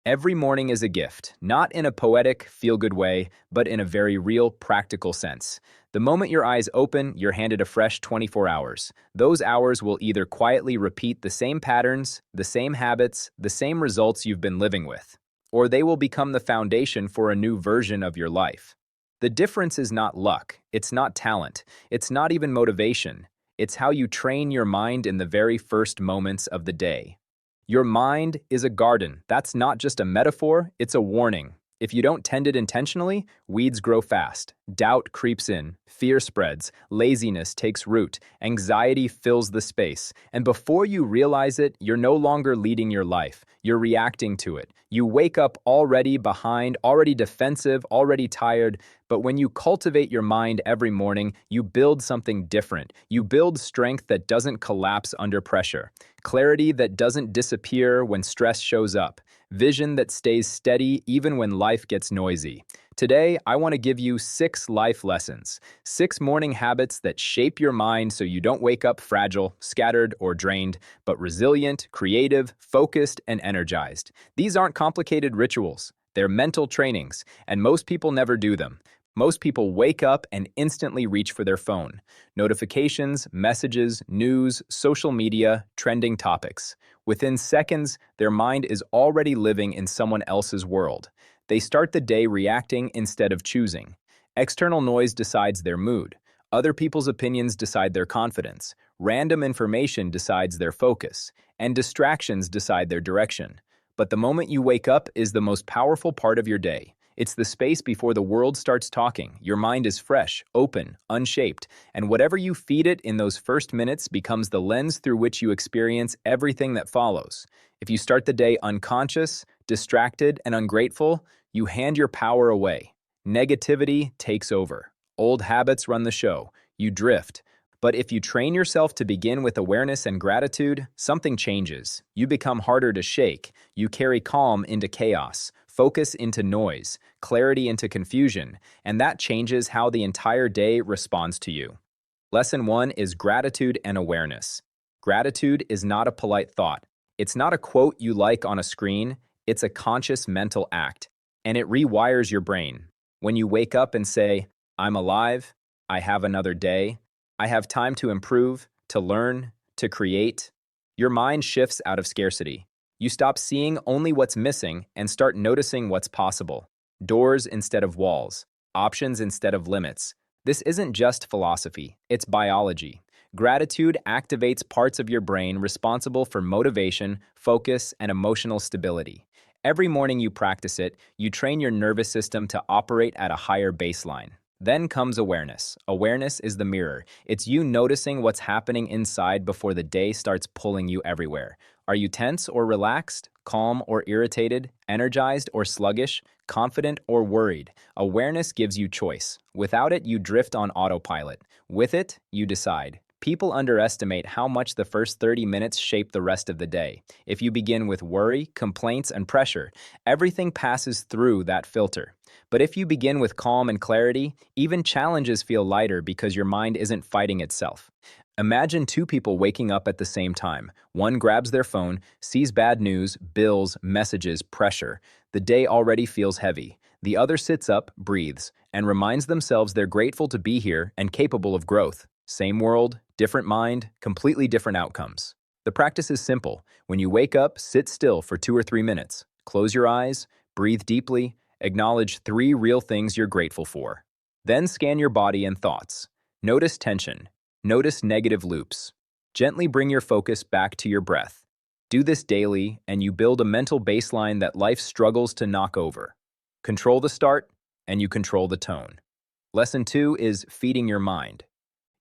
Every morning is a gift, not in a poetic, feel-good way, but in a very real, practical sense. The moment your eyes open, you're handed a fresh 24 hours. Those hours will either quietly repeat the same patterns, the same habits, the same results you've been living with, or they will become the foundation for a new version of your life. The difference is not luck, it's not talent, it's not even motivation. It's how you train your mind in the very first moments of the day. Your mind is a garden. That's not just a metaphor, it's a warning. If you don't tend it intentionally, weeds grow fast, doubt creeps in, fear spreads, laziness takes root, anxiety fills the space, and before you realize it, you're no longer leading your life, you're reacting to it. You wake up already behind, already defensive, already tired, but when you cultivate your mind every morning, you build something different. You build strength that doesn't collapse under pressure, clarity that doesn't disappear when stress shows up, vision that stays steady even when life gets noisy. Today, I want to give you 6 life lessons, 6 morning habits that shape your mind so you don't wake up fragile, scattered, or drained, but resilient, creative, focused, and energized. These aren't complicated rituals. They're mental trainings, and most people never do them. Most people wake up and instantly reach for their phone. Notifications, messages, news, social media, trending topics. Within seconds, their mind is already living in someone else's world. They start the day reacting instead of choosing. External noise decides their mood. Other people's opinions decide their confidence. Random information decides their focus. And distractions decide their direction. But the moment you wake up is the most powerful part of your day. It's the space before the world starts talking. Your mind is fresh, open, unshaped, and whatever you feed it in those first minutes becomes the lens through which you experience everything that follows. If you start the day unconscious, distracted, and ungrateful, you hand your power away. Negativity takes over. Old habits run the show. You drift. But if you train yourself to begin with awareness and gratitude, something changes. You become harder to shake. You carry calm into chaos, focus into noise, clarity into confusion, and that changes how the entire day responds to you. Lesson 1 is gratitude and awareness. Gratitude is not a polite thought. It's not a quote you like on a screen. It's a conscious mental act, and it rewires your brain. When you wake up and say, "I'm alive, I have another day, I have time to improve, to learn, to create," your mind shifts out of scarcity. You stop seeing only what's missing and start noticing what's possible. Doors instead of walls, options instead of limits. This isn't just philosophy, it's biology. Gratitude activates parts of your brain responsible for motivation, focus, and emotional stability. Every morning you practice it, you train your nervous system to operate at a higher baseline. Then comes awareness. Awareness is the mirror. It's you noticing what's happening inside before the day starts pulling you everywhere. Are you tense or relaxed, calm or irritated, energized or sluggish, confident or worried? Awareness gives you choice. Without it, you drift on autopilot. With it, you decide. People underestimate how much the first 30 minutes shape the rest of the day. If you begin with worry, complaints, and pressure, everything passes through that filter. But if you begin with calm and clarity, even challenges feel lighter because your mind isn't fighting itself. Imagine 2 people waking up at the same time. One grabs their phone, sees bad news, bills, messages, pressure. The day already feels heavy. The other sits up, breathes, and reminds themselves they're grateful to be here and capable of growth. Same world, different mind, completely different outcomes. The practice is simple. When you wake up, sit still for 2 or 3 minutes. Close your eyes, breathe deeply, acknowledge 3 real things you're grateful for. Then scan your body and thoughts. Notice tension. Notice negative loops. Gently bring your focus back to your breath. Do this daily, and you build a mental baseline that life struggles to knock over. Control the start, and you control the tone. Lesson 2 is feeding your mind.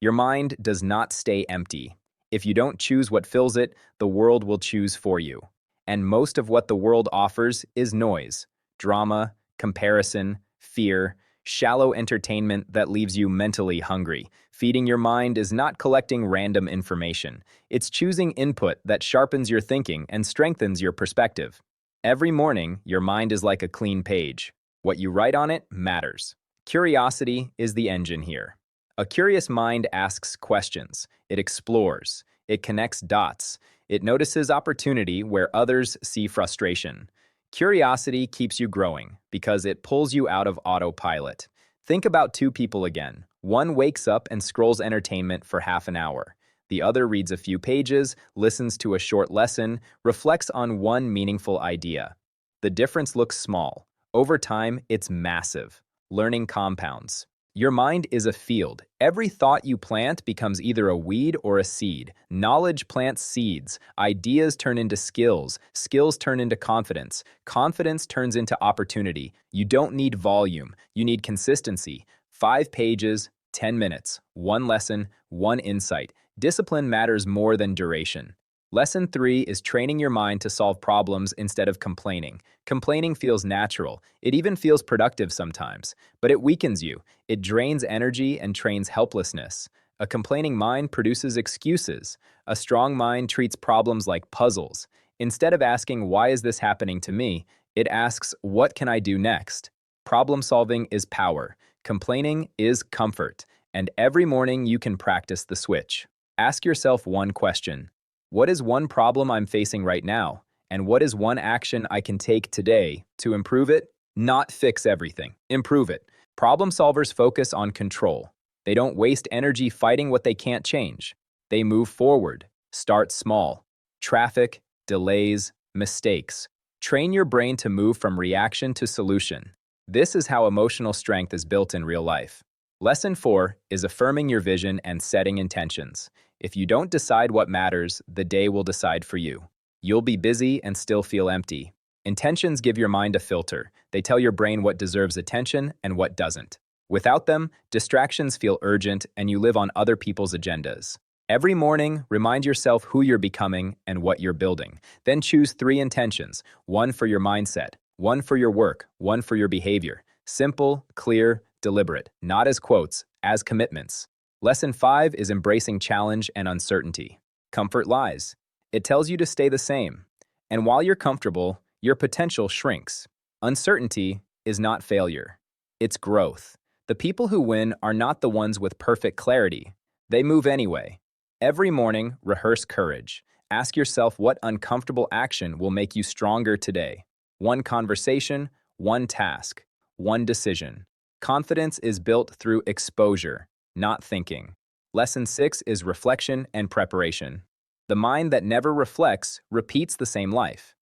Your mind does not stay empty. If you don't choose what fills it, the world will choose for you. And most of what the world offers is noise, drama, comparison, fear, shallow entertainment that leaves you mentally hungry. Feeding your mind is not collecting random information. It's choosing input that sharpens your thinking and strengthens your perspective. Every morning, your mind is like a clean page. What you write on it matters. Curiosity is the engine here. A curious mind asks questions. It explores. It connects dots. It notices opportunity where others see frustration. Curiosity keeps you growing because it pulls you out of autopilot. Think about two people again. One wakes up and scrolls entertainment for half an hour. The other reads a few pages, listens to a short lesson, reflects on one meaningful idea. The difference looks small. Over time, it's massive. Learning compounds. Your mind is a field. Every thought you plant becomes either a weed or a seed. Knowledge plants seeds. Ideas turn into skills. Skills turn into confidence. Confidence turns into opportunity. You don't need volume. You need consistency. 5 pages, 10 minutes. One lesson, one insight. Discipline matters more than duration. Lesson 3 is training your mind to solve problems instead of complaining. Complaining feels natural. It even feels productive sometimes. But it weakens you. It drains energy and trains helplessness. A complaining mind produces excuses. A strong mind treats problems like puzzles. Instead of asking, "Why is this happening to me?" it asks, "What can I do next?" Problem solving is power. Complaining is comfort. And every morning you can practice the switch. Ask yourself one question. What is one problem I'm facing right now? And what is one action I can take today to improve it? Not fix everything. Improve it. Problem solvers focus on control. They don't waste energy fighting what they can't change. They move forward. Start small. Traffic, delays, mistakes. Train your brain to move from reaction to solution. This is how emotional strength is built in real life. Lesson 4 is affirming your vision and setting intentions. If you don't decide what matters, the day will decide for you. You'll be busy and still feel empty. Intentions give your mind a filter. They tell your brain what deserves attention and what doesn't. Without them, distractions feel urgent and you live on other people's agendas. Every morning, remind yourself who you're becoming and what you're building. Then choose 3 intentions, one for your mindset, one for your work, one for your behavior. Simple, clear, deliberate, not as quotes, as commitments. Lesson 5 is embracing challenge and uncertainty. Comfort lies. It tells you to stay the same. And while you're comfortable, your potential shrinks. Uncertainty is not failure. It's growth. The people who win are not the ones with perfect clarity. They move anyway. Every morning, rehearse courage. Ask yourself what uncomfortable action will make you stronger today. One conversation, one task, one decision. Confidence is built through exposure, not thinking. Lesson 6 is reflection and preparation. The mind that never reflects repeats the same life.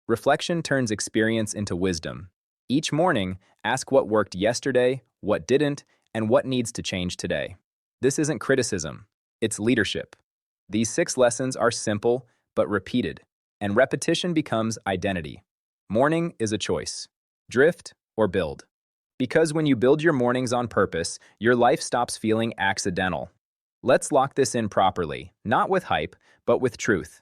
Reflection turns experience into wisdom. Each morning, ask what worked yesterday, what didn't, and what needs to change today. This isn't criticism, it's leadership. These 6 lessons are simple but repeated, and repetition becomes identity. Morning is a choice. Drift or build. Because when you build your mornings on purpose, your life stops feeling accidental. Let's lock this in properly, not with hype, but with truth.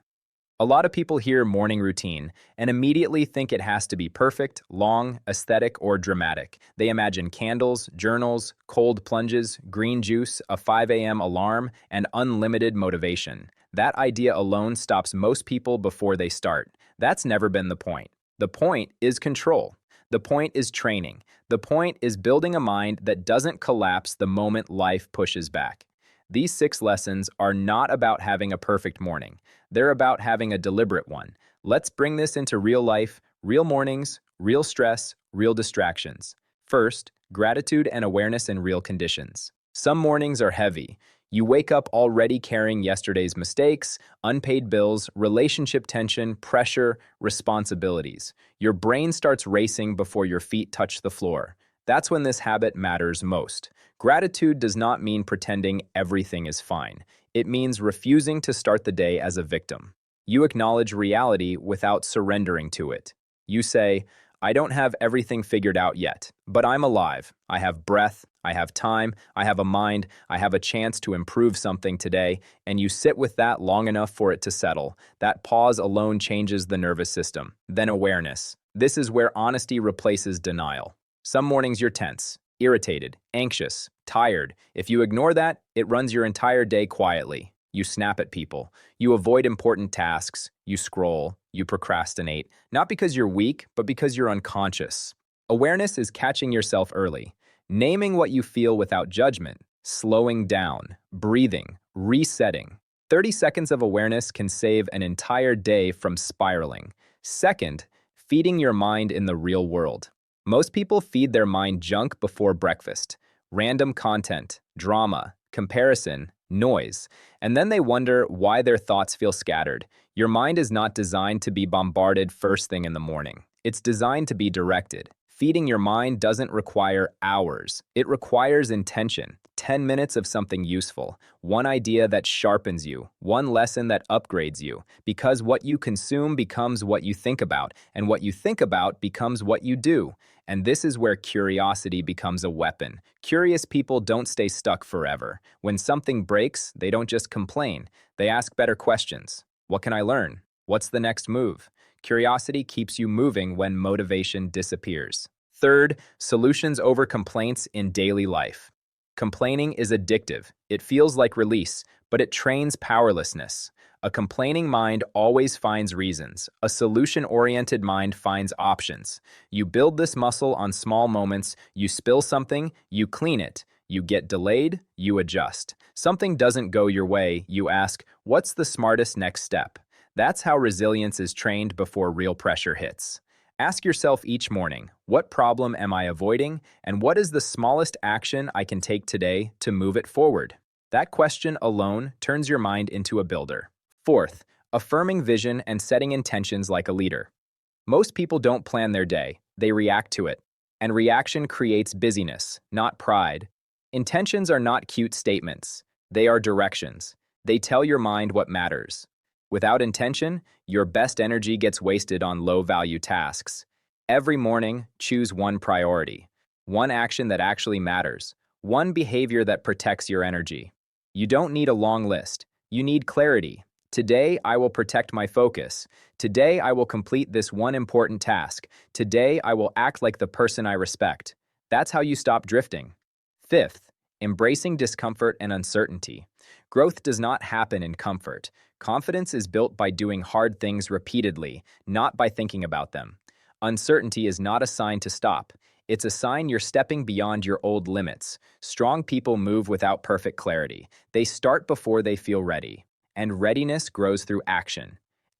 A lot of people hear morning routine and immediately think it has to be perfect, long, aesthetic, or dramatic. They imagine candles, journals, cold plunges, green juice, a 5 a.m. alarm, and unlimited motivation. That idea alone stops most people before they start. That's never been the point. The point is control. The point is training. The point is building a mind that doesn't collapse the moment life pushes back. These 6 lessons are not about having a perfect morning. They're about having a deliberate one. Let's bring this into real life, real mornings, real stress, real distractions. First, gratitude and awareness in real conditions. Some mornings are heavy. You wake up already carrying yesterday's mistakes, unpaid bills, relationship tension, pressure, responsibilities. Your brain starts racing before your feet touch the floor. That's when this habit matters most. Gratitude does not mean pretending everything is fine. It means refusing to start the day as a victim. You acknowledge reality without surrendering to it. You say, "I don't have everything figured out yet, but I'm alive. I have breath, I have time, I have a mind, I have a chance to improve something today," and you sit with that long enough for it to settle. That pause alone changes the nervous system. Then awareness. This is where honesty replaces denial. Some mornings you're tense, irritated, anxious, tired. If you ignore that, it runs your entire day quietly. You snap at people. You avoid important tasks. You scroll. You procrastinate. Not because you're weak, but because you're unconscious. Awareness is catching yourself early, naming what you feel without judgment, slowing down, breathing, resetting. 30 seconds of awareness can save an entire day from spiraling. Second, feeding your mind in the real world. Most people feed their mind junk before breakfast. Random content, drama, comparison, noise, and then they wonder why their thoughts feel scattered. Your mind is not designed to be bombarded first thing in the morning. It's designed to be directed. Feeding your mind doesn't require hours. It requires intention. 10 minutes of something useful, one idea that sharpens you, one lesson that upgrades you, because what you consume becomes what you think about, and what you think about becomes what you do. And this is where curiosity becomes a weapon. Curious people don't stay stuck forever. When something breaks, they don't just complain. They ask better questions. What can I learn? What's the next move? Curiosity keeps you moving when motivation disappears. Third, solutions over complaints in daily life. Complaining is addictive. It feels like release, but it trains powerlessness. A complaining mind always finds reasons. A solution-oriented mind finds options. You build this muscle on small moments. You spill something, you clean it. You get delayed, you adjust. Something doesn't go your way, you ask, what's the smartest next step? That's how resilience is trained before real pressure hits. Ask yourself each morning, what problem am I avoiding, and what is the smallest action I can take today to move it forward? That question alone turns your mind into a builder. Fourth, affirming vision and setting intentions like a leader. Most people don't plan their day, they react to it. And reaction creates busyness, not pride. Intentions are not cute statements, they are directions. They tell your mind what matters. Without intention, your best energy gets wasted on low-value tasks. Every morning, choose one priority, one action that actually matters, one behavior that protects your energy. You don't need a long list. You need clarity. Today, I will protect my focus. Today, I will complete this one important task. Today, I will act like the person I respect. That's how you stop drifting. Fifth, embracing discomfort and uncertainty. Growth does not happen in comfort. Confidence is built by doing hard things repeatedly, not by thinking about them. Uncertainty is not a sign to stop. It's a sign you're stepping beyond your old limits. Strong people move without perfect clarity. They start before they feel ready. And readiness grows through action.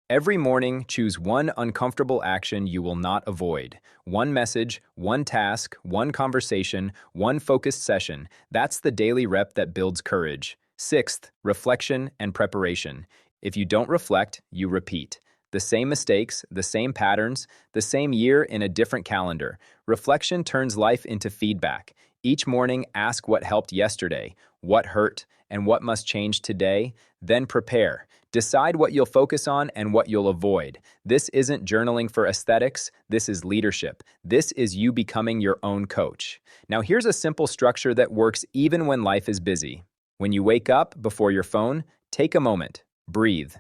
Every morning, choose one uncomfortable action you will not avoid. One message, one task, one conversation, one focused session. That's the daily rep that builds courage. Sixth, reflection and preparation. If you don't reflect, you repeat. The same mistakes, the same patterns, the same year in a different calendar. Reflection turns life into feedback. Each morning, ask what helped yesterday, what hurt, and what must change today. Then prepare. Decide what you'll focus on and what you'll avoid. This isn't journaling for aesthetics. This is leadership. This is you becoming your own coach. Now, here's a simple structure that works even when life is busy. When you wake up before your phone, take a moment. Breathe.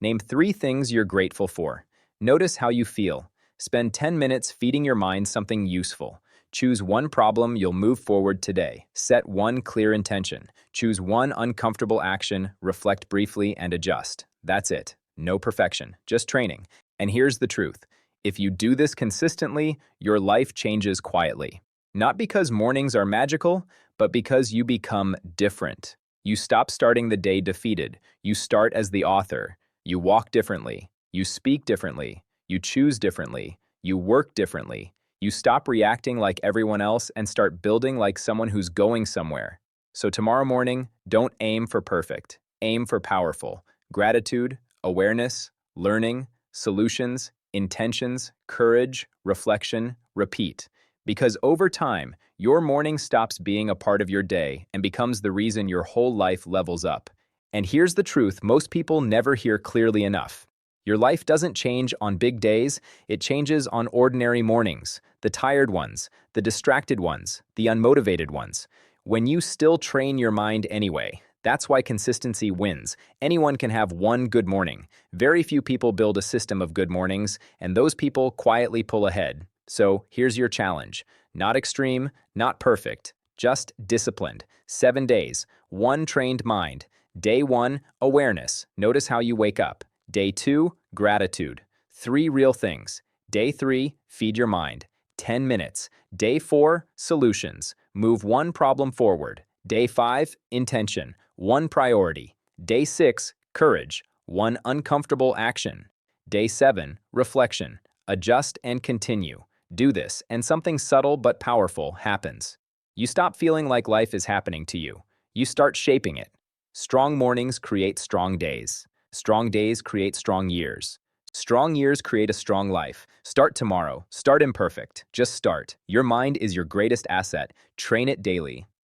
Name 3 things you're grateful for. Notice how you feel. Spend 10 minutes feeding your mind something useful. Choose one problem you'll move forward today. Set one clear intention. Choose one uncomfortable action, reflect briefly, and adjust. That's it. No perfection, just training. And here's the truth. If you do this consistently, your life changes quietly. Not because mornings are magical, but because you become different. You stop starting the day defeated. You start as the author. You walk differently. You speak differently. You choose differently. You work differently. You stop reacting like everyone else and start building like someone who's going somewhere. So tomorrow morning, don't aim for perfect. Aim for powerful. Gratitude, awareness, learning, solutions, intentions, courage, reflection, repeat. Because over time, your morning stops being a part of your day and becomes the reason your whole life levels up. And here's the truth most people never hear clearly enough. Your life doesn't change on big days, it changes on ordinary mornings, the tired ones, the distracted ones, the unmotivated ones. When you still train your mind anyway, that's why consistency wins. Anyone can have one good morning. Very few people build a system of good mornings, and those people quietly pull ahead. So here's your challenge. Not extreme, not perfect, just disciplined. 7 days, one trained mind. Day 1, awareness. Notice how you wake up. Day 2, gratitude. 3 real things. Day 3, feed your mind. 10 minutes. Day 4, solutions. Move one problem forward. Day 5, intention. One priority. Day 6, courage. One uncomfortable action. Day 7, reflection. Adjust and continue. Do this, and something subtle but powerful happens. You stop feeling like life is happening to you. You start shaping it. Strong mornings create strong days. Strong days create strong years. Strong years create a strong life. Start tomorrow. Start imperfect. Just start. Your mind is your greatest asset. Train it daily.